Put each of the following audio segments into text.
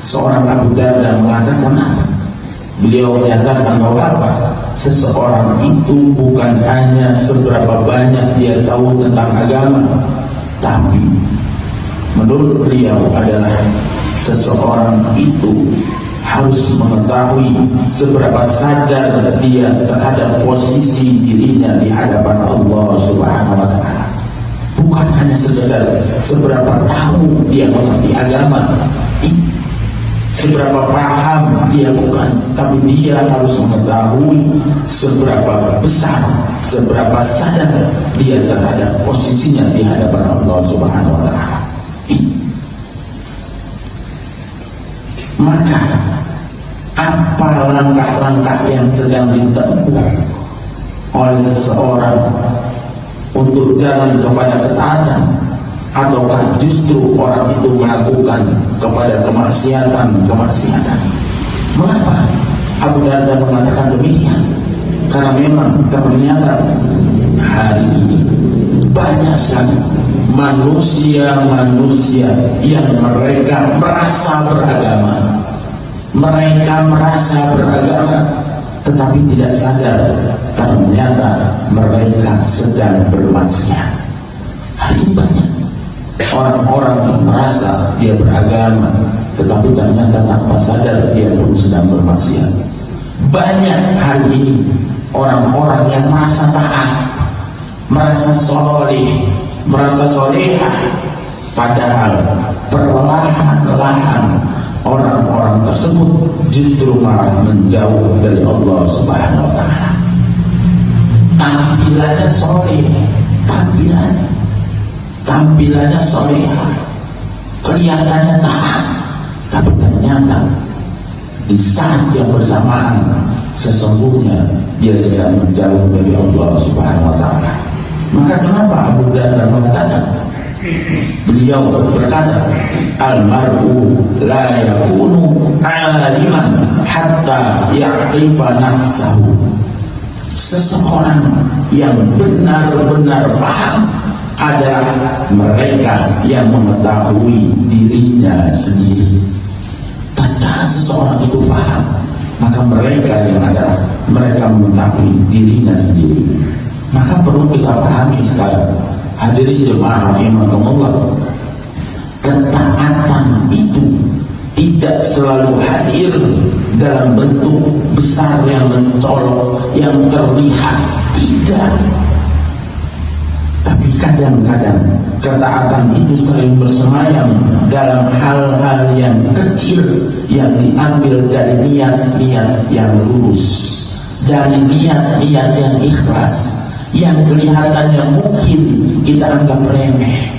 Seorang Abu Darda mengatakan apa? Beliau menyatakan bahwa apa? Seseorang itu bukan hanya seberapa banyak dia tahu tentang agama, tapi menurut beliau adalah seseorang itu harus mengetahui seberapa sadar dia terhadap posisi dirinya di hadapan Allah Subhanahu wa Ta'ala. Bukan hanya sekedar seberapa tahu dia mengerti agama, seberapa paham dia, bukan, tapi dia harus mengetahui seberapa besar, seberapa sadar dia terhadap posisinya di hadapan Allah Subhanahu wa Ta'ala. Maka apa langkah-langkah yang sedang ditempuh oleh seseorang untuk jalan kepada ketaatan, ataukah justru orang itu melakukan kepada kemaksiatan? Mengapa Abu Darda mengatakan demikian? Karena memang ternyata hari ini banyak sekali manusia-manusia yang mereka merasa beragama, tetapi tidak sadar ternyata mereka sedang bermaksiat. Hari ini banyak orang-orang yang merasa dia beragama, tetapi ternyata tanpa sadar dia pun sedang bermaksiat. Banyak hari ini orang-orang yang merasa taat, merasa soleh, merasa solehah, padahal perlahan-lahan orang-orang tersebut justru malah menjauh dari Allah Subhanahu wa Ta'ala. Tampilannya soleh, tampilannya solehah, kelihatannya taat, tapi ternyata di saat yang bersamaan sesungguhnya dia sedang menjauh dari Allah Subhanahu wa Ta'ala. Maka kenapa Abu Darda mengatakan, beliau berkata, almar'u la yakunu aliman hatta ya'rifa nafsahu. Seseorang yang benar-benar paham adalah mereka yang mengetahui dirinya sendiri. Tatkala seseorang itu paham, maka mereka yang adalah mereka mengetahui dirinya sendiri. Maka perlu kita pahami sekarang, hadirin jemaah rahimakumullah, ketaatan itu tidak selalu hadir dalam bentuk besar yang mencolok, yang terlihat, tidak. Tapi kadang-kadang ketaatan itu sering bersemayam dalam hal-hal yang kecil yang diambil dari niat-niat yang lurus, dari niat-niat yang ikhlas, yang kelihatannya mungkin kita anggap remeh.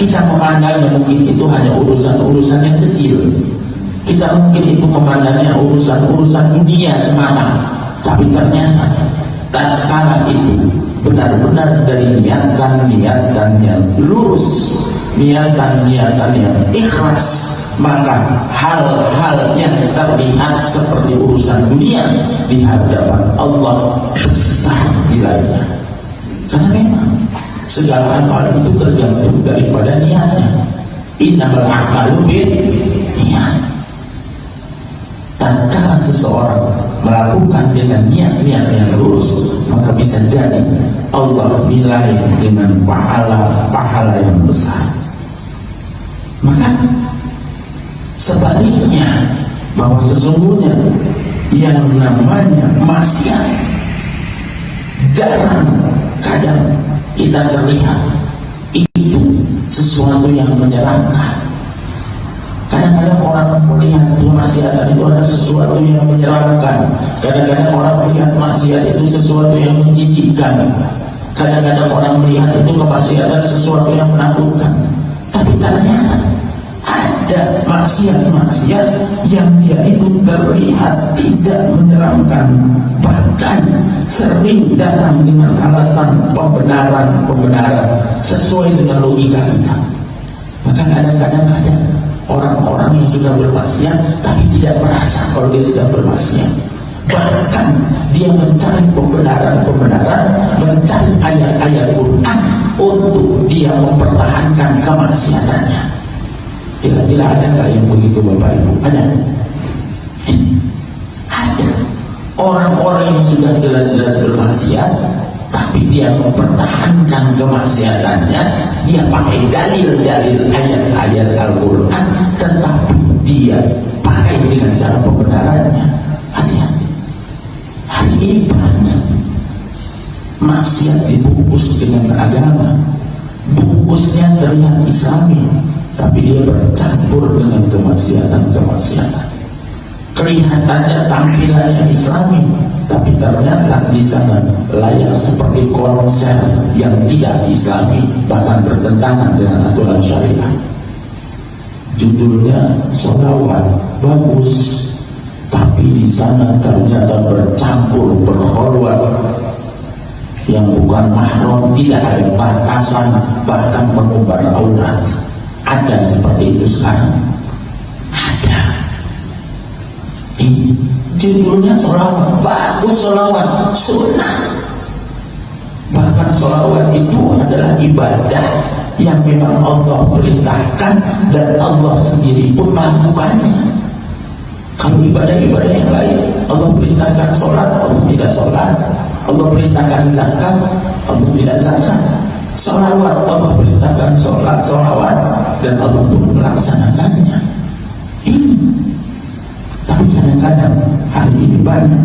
Kita memandangnya mungkin itu hanya urusan-urusan yang kecil. Kita mungkin itu memandangnya urusan-urusan dunia semata. Tapi ternyata tatkala itu benar-benar dari niatan-niatan yang lurus, niatan-niatan yang ikhlas, maka hal-hal yang terlihat seperti urusan dunia di hadapan Allah besar nilainya. Karena memang segala amal itu tergantung daripada niatnya. Innamal a'malu binniyat. Tatkala seseorang melakukan dengan niat-niat yang lurus, maka bisa jadi Allah nilai dengan pahala yang besar. Maka sebaliknya, bahwa sesungguhnya yang namanya maksiat jarang kadang kita terlihat itu sesuatu yang menyeramkan. Kadang-kadang orang melihat maksiat itu ada sesuatu yang menyeramkan. Kadang-kadang orang melihat maksiat itu sesuatu yang menjijikkan. Kadang-kadang orang melihat itu kemaksiatan sesuatu yang menakutkan. Tapi ternyata ada maksiat-maksiat yang dia itu terlihat tidak menyeramkan, bahkan sering datang dengan alasan pembenaran sesuai dengan logika kita. Maka kadang-kadang ada orang-orang yang sudah bermaksiat tapi tidak merasa kalau dia sudah bermaksiat. Bahkan dia mencari pembenaran, mencari ayat-ayat Quran untuk dia mempertahankan kemaksiatannya. Kira-kira ada nggak yang begitu Bapak Ibu? Ada? Ada. Orang-orang yang sudah jelas-jelas bermaksiat, tapi dia mempertahankan kemaksiatannya, dia pakai dalil-dalil ayat-ayat Al-Quran, tetapi dia pakai dengan cara pembenarannya. Hati-hati. Hari ini banyak maksiat dibungkus dengan agama, bungkusnya terlihat Islami, tapi dia bercampur dengan kemaksiatan-kemaksiatan. Kelihatannya tampilannya Islami, tapi ternyata di sana layar seperti konser yang tidak Islami, bahkan bertentangan dengan aturan syariah. Judulnya sholawat, bagus, tapi di sana ternyata bercampur, berkholwat yang bukan mahram, tidak ada batasan, bahkan mengumbar aurat. Ada seperti itu sekarang? Ada. Ini judulnya sholawat, bagus, sholawat sunnah. Bahkan sholawat itu adalah ibadah yang memang Allah perintahkan dan Allah sendiri pun melakukannya. Kalau ibadah-ibadah yang lain, Allah perintahkan sholat, Allah tidak sholat. Allah perintahkan zakat, Allah tidak zakat. Sholawat, Allah perintahkan sholat, sholawat, dan Allah pun melaksanakannya. Ini. Tapi kadang-kadang hari ini banyak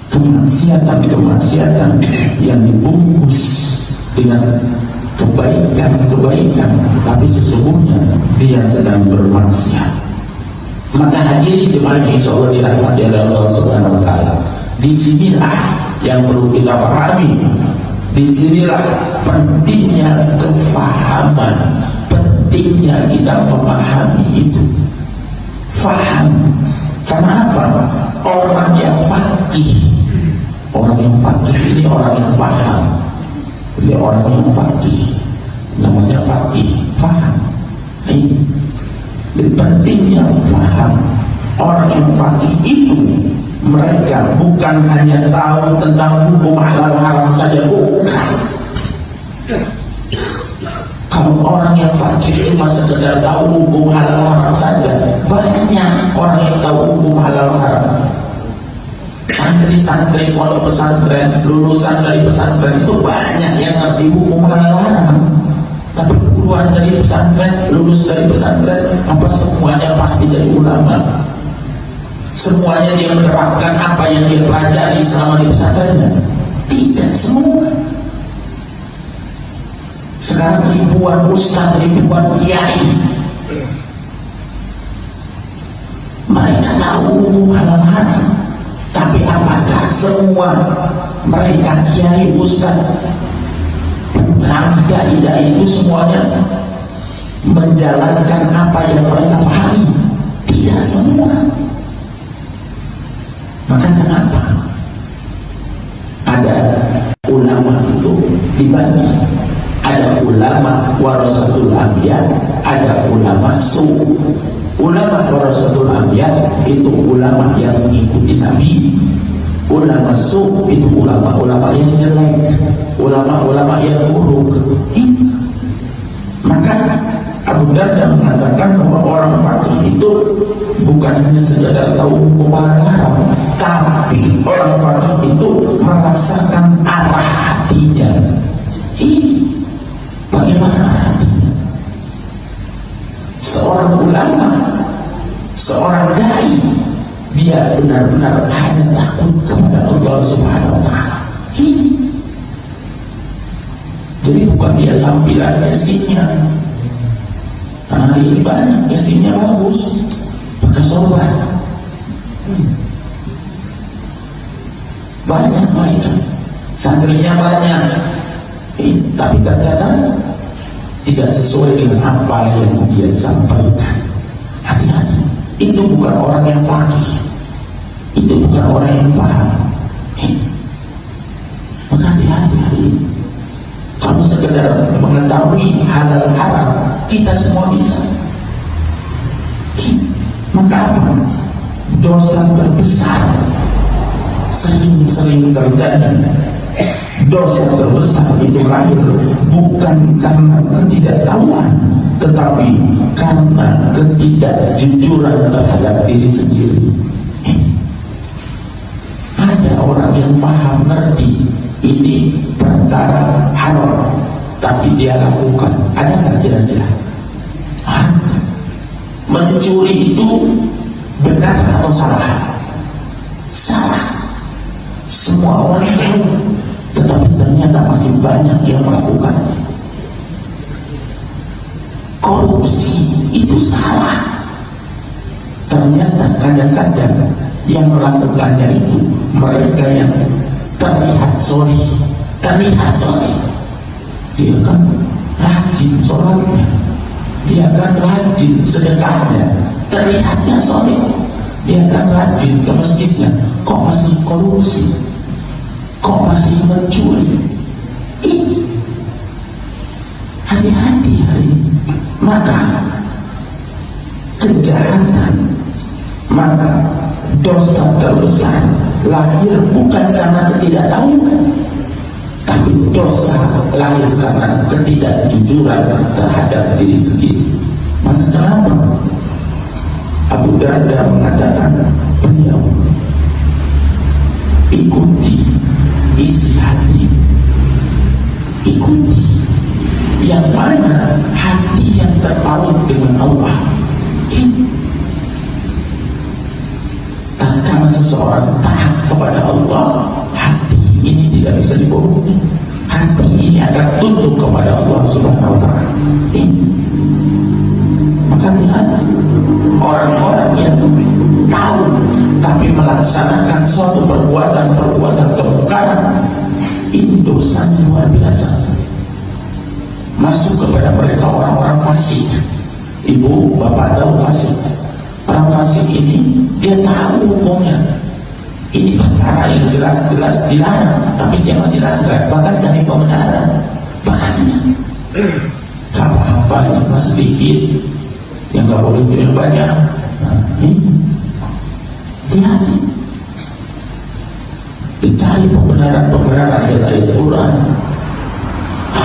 kemaksiatan-kemaksiatan yang dibungkus dengan kebaikan-kebaikan, tapi sesungguhnya dia sedang bermaksiat. Maka hadirin jemaah yang insya Allah dirahmati oleh Allah Subhanahu Wa Taala, disinilah yang perlu kita pahami. Disinilah pentingnya kefahaman, pentingnya kita memahami itu. Faham. Karena apa? Orang yang fakih, orang yang fakih ini orang yang faham. Dia orang yang fakih, namanya fakih, faham. Ini pentingnya faham. Orang yang fakih itu mereka bukan hanya tahu tentang hukum halal haram saja, bukan. Kalau orang yang fakih cuma sekedar tahu hukum halal haram saja, banyak orang yang tahu hukum halal haram. Santri-santri pondok pesantren, lulusan dari pesantren itu banyak yang ngerti hukum halal haram. Tapi keluar dari pesantren, lulus dari pesantren, apa semuanya pasti jadi ulama? Semuanya dia menerapkan apa yang dia pelajari selama di pesantrennya? Tidak semua. Sekarang ribuan ustaz, ribuan kiai, mereka tahu hukum halal haram, tapi apakah semua mereka kiai, ustaz, penceramah, dai-dai itu semuanya menjalankan apa yang mereka pahami? Tidak semua. Maka kenapa ada ulama itu dibagi? Ada ulama warasatul anbiya, ada ulama su. Ulama warasatul anbiya itu ulama yang mengikuti Nabi. Ulama su itu ulama-ulama yang jelek, ulama-ulama yang buruk. Maka Abu Darda mengatakan bahwa orang fakih itu bukan hanya sekedar tahu hukum haram, tapi orang fakih itu merasakan arah hatinya. Ini bagaimana arah hatinya? Seorang ulama, seorang dai, dia benar-benar hanya takut kepada Allah Subhanahu Wa Taala. Ini. Jadi bukan dia tampilan kasihnya. Hari ini banyak kasihnya bagus, pakai sorban, banyak mereka, santrinya banyak, tapi kadang-kadang tidak sesuai dengan apa yang dia sampaikan. Hati-hati, itu bukan orang yang fakih, itu bukan orang yang paham. Maka hati-hati hari ini. Kamu sekedar mengetahui halal haram, kita semua bisa. Maka apa? Dosa terbesar sering-sering terjadi dosa terbesar itu lahir bukan karena ketidaktahuan, tetapi karena ketidakjujuran terhadap diri sendiri. Ada orang yang paham ngerti ini perkara haram, tapi dia lakukan. Ada nggak kira-kira? Mencuri itu benar atau salah? Salah. Semua orang tahu, tetapi ternyata masih banyak yang melakukan. Korupsi itu salah. Ternyata kadang-kadang yang melakukannya itu mereka yang terlihat sorry. Dia kan rajin sholatnya, dia kan rajin sedekahnya, terlihatnya sorry. Dia kan rajin ke masjidnya, kok masih korupsi, kok masih mencuri. Ini hati-hati hari ini. Maka kejahatan, maka dosa terbesar lahir bukan karena ketidaktahuan, tapi dosa lahir karena ketidakjujuran terhadap diri sendiri. Maka kenapa Abu Darda mengatakan, beliau ikuti isi hati, ikuti yang mana hati yang terpaut dengan Allah. Ini karena seseorang taat kepada Allah, hati ini tidak bisa dibohongi. Hati ini akan tunduk kepada Allah Subhanahu wa Ta'ala. Maka lihat orang-orang yang tahu tapi melaksanakan suatu perbuatan kemungkaran, ini dosanya luar biasa. Masuk kepada mereka orang-orang fasik. Ibu, bapak tahu fasik. Orang fasik ini dia tahu hukumnya. Ini perkara yang jelas-jelas dilarang, tapi dia masih langgar, bahkan cari pembenaran. Banyak. Apa-apa yang masih sedikit, yang nggak boleh itu yang banyak. Lihat, dicari pembenaran ayat-ayat Quran.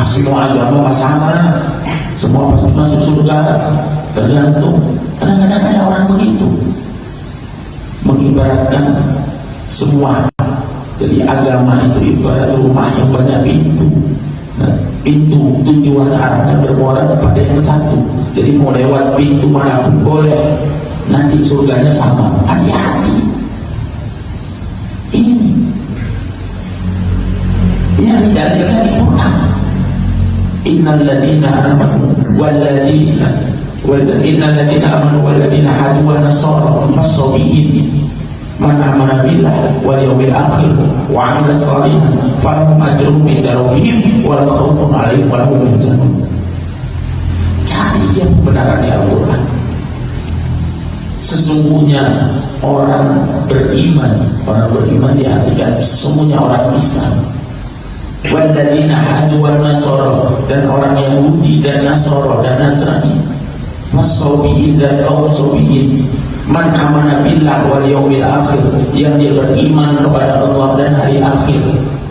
Semua agama sama, semua pasti masuk surga. Tergantung. Kadang-kadang ada orang begitu, mengibaratkan semua. Jadi agama itu ibarat rumah yang banyak pintu. Nah, pintu tujuan arahnya bermuara kepada yang satu. Jadi mau lewat pintu manapun boleh, nanti surganya sama. Hati-hati. Ini yang dalilnya di Quran. Innal ladina amanu wal ladina amanu wal ladina hadu wa nasara fasabihin man amana billah wal yawmil akhir wa 'amila shalihan falahum ajruhum 'inda rabbihim wa la khaufun 'alaihim wa la hum yahzanun. Cari yang kebenaran Al-Quran. Sesungguhnya orang beriman diartikan sesungguhnya orang Islam. Walladzina hadu wan nasara, dan orang Yahudi dan Nasara dan Nasrani, masabiin dan kaum sabiin, man amana billah wal yaumil akhir, yang dia beriman kepada Allah dan hari akhir,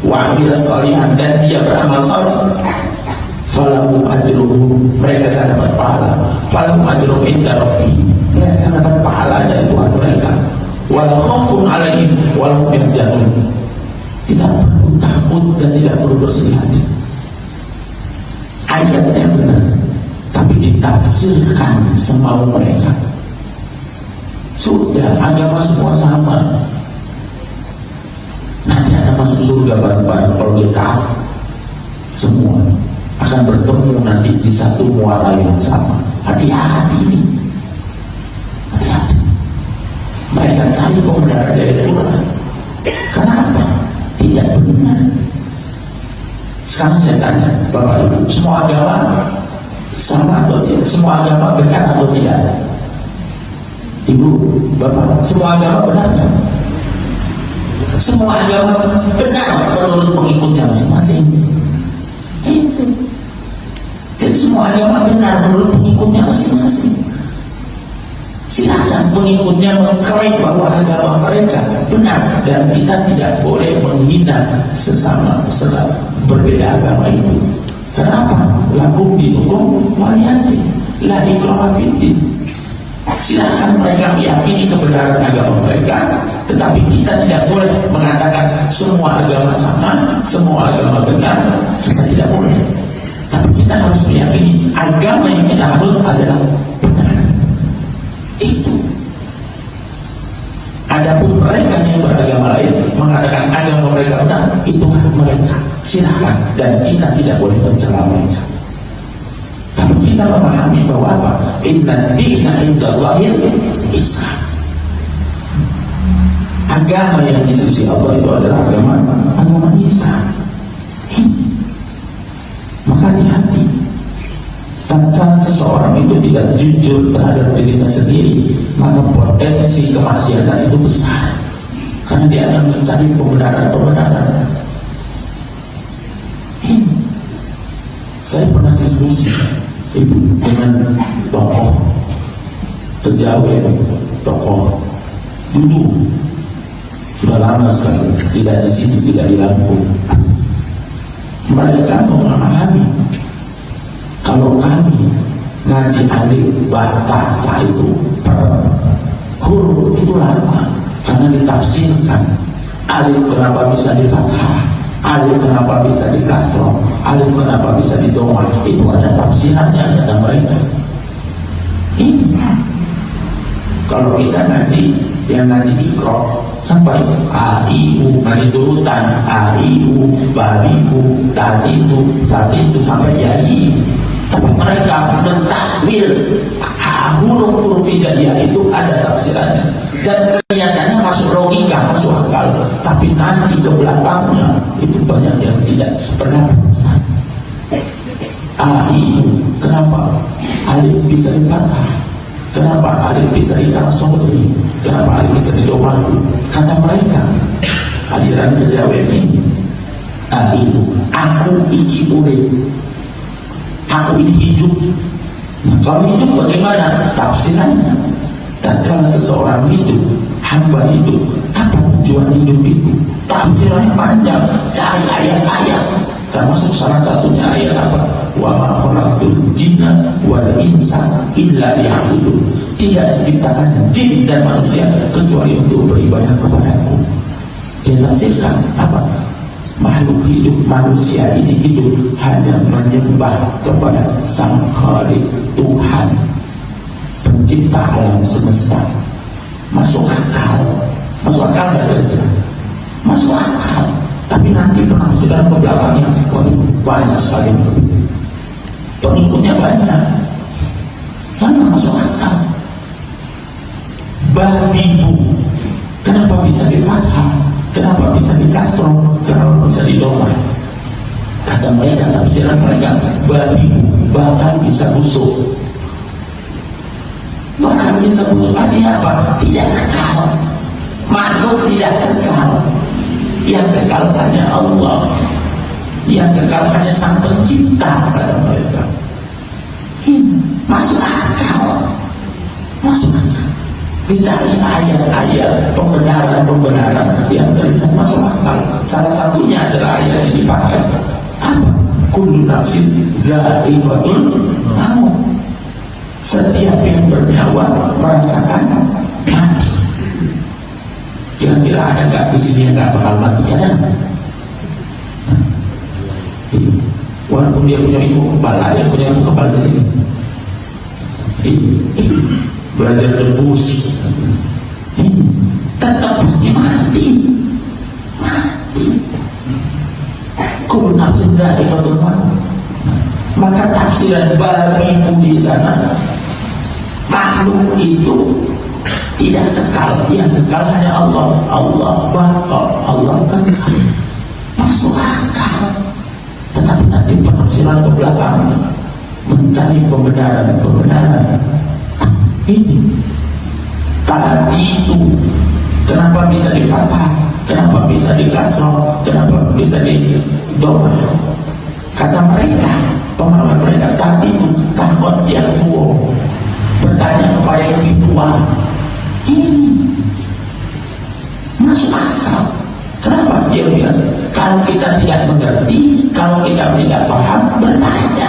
wa amila salihan, dan dia beramal saleh, falahum ajruhum, mereka akan dapat pahala, falahum ajruhum inda rabbihim, mereka akan dapat pahala dari Tuhan mereka, wala khaufun 'alaihim wa lahum yahzanun. Tidak perlu takut dan tidak perlu bersedih hati. Ayatnya benar, tapi ditafsirkan semau mereka. Sudah, agama semua sama. Nanti akan masuk surga bareng-bareng kalau dia taat. Semua akan bertemu nanti di satu muara yang sama. Hati-hati nih. Hati-hati. Mereka cari pembenaran dari Quran. Kenapa? Tidak benar. Sekarang saya tanya Bapak Ibu, semua agama sama atau tidak? Semua agama benar atau tidak? Ibu, Bapak, semua agama benar kan? Semua agama benar menurut pengikutnya masing-masing. Itu. Jadi semua agama benar menurut pengikutnya masing-masing. Silahkan pengikutnya mengklaim bahwa agama mereka benar, dan kita tidak boleh menghina sesama berbeda agama itu. Kenapa? Lakum dinukum waliyadin, la ikraha fiddin. Silahkan mereka meyakini kebenaran agama mereka, tetapi kita tidak boleh mengatakan semua agama sama, semua agama benar. Kita tidak boleh. Tapi kita harus meyakini agama yang kita anut adalah benar. Itu. Adapun mereka yang beragama lain mengatakan agama mereka benar, itu hak mereka. Silahkan, dan kita tidak boleh mencela mereka. Tapi kita memahami bahwa apa? Inna dina indallahil Islam. Agama yang di sisi Allah itu adalah agama Islam. Maka hati-hati. Tanpa seseorang itu tidak jujur terhadap dirinya sendiri, maka potensi kemaksiatan itu besar, karena dia akan mencari pembenaran. Saya pernah diskusi dengan tokoh Kejawen, tokoh dulu, sudah lama sekali, tidak di situ, tidak di Lampung. Mereka memahami kalau kami ngaji alif bahasa itu per huruf itu lama, karena ditafsirkan alif kenapa bisa di fathah, alif kenapa bisa di kasroh, alif kenapa bisa di dhammah, itu ada tafsirannya kata mereka. Ini kalau kita ngaji, yang ngaji Iqra sampai a i u, ngaji turutan a i u, babibu, tadi itu, saat itu sampai ya i. Tapi mereka mentakwil huruf-huruf hijaiyah itu ada tafsirannya, dan kelihatannya masuk logika, masuk akal. Tapi nanti ke belakangnya itu banyak yang tidak sependapat. Itu kenapa alif bisa di fathah, kenapa alif bisa di kasroh, kenapa alif bisa di dhammah? Kata mereka, aliran Kejawen ini, itu aku iki urip, aku ini hidup. Nah, kalau hidup bagaimana tafsirannya? Dan kalau seseorang hidup, hamba hidup, apa tujuan hidup itu? Tafsirannya panjang, cari ayat-ayat. Termasuk salah satunya ayat apa? Wa ma khalaqtul jinna wal insa illa liya'budun. Tidak diciptakan jin dan manusia kecuali untuk beribadah kepadaku. Dia tafsirkan apa? Makhluk hidup, manusia ini hidup hanya menyembah kepada Sang Khalik, Tuhan pencipta alam semesta. Masuk akal? Masuk akal nggak kira-kira? Masuk akal. Tapi nanti penafsiran ke belakangnya banyak sekali, pengikutnya banyak, karena masuk akal. Babibu, kenapa bisa di fathah? Kenapa bisa di kasroh? Kenapa bisa di dhammah? Kata mereka, tafsiran mereka, babibu bahkan bisa busuk. Bahkan bisa busuk, artinya apa? Tidak kekal. Makhluk tidak kekal. Yang kekal hanya Allah, yang kekal hanya Sang Pencipta. Kata mereka, ini masuk akal, masuk akal. Dicari ayat-ayat pembenaran yang terlihat masuk akal. Salah satunya adalah ayat yang dipakai apa? Kullu nafsin za'iqatul maut. Setiap yang bernyawa merasakan mati. Kira-kira ada nggak di sini yang nggak bakal mati? Ada? Walaupun dia punya ilmu kebal, ada yang punya ilmu kebal di sini. Belajar debus, tetap mesti mati. Kullu nafsin za'iqatul maut. Maka tafsiran babibu di sana, makhluk itu tidak kekal, yang kekal hanya Allah. Allah baqa, Allah kekal, masuk akal. Tetapi nanti penafsiran ke belakang mencari pembenaran. Ini tadi itu kenapa bisa di fathah, kenapa bisa di kasroh, kenapa bisa di dhammah? Kata mereka, pemahaman mereka tadi itu takut yang tua, bertanya kepada yang lebih tua. ketika tidak paham bertanya,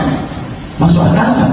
masuk akal kan?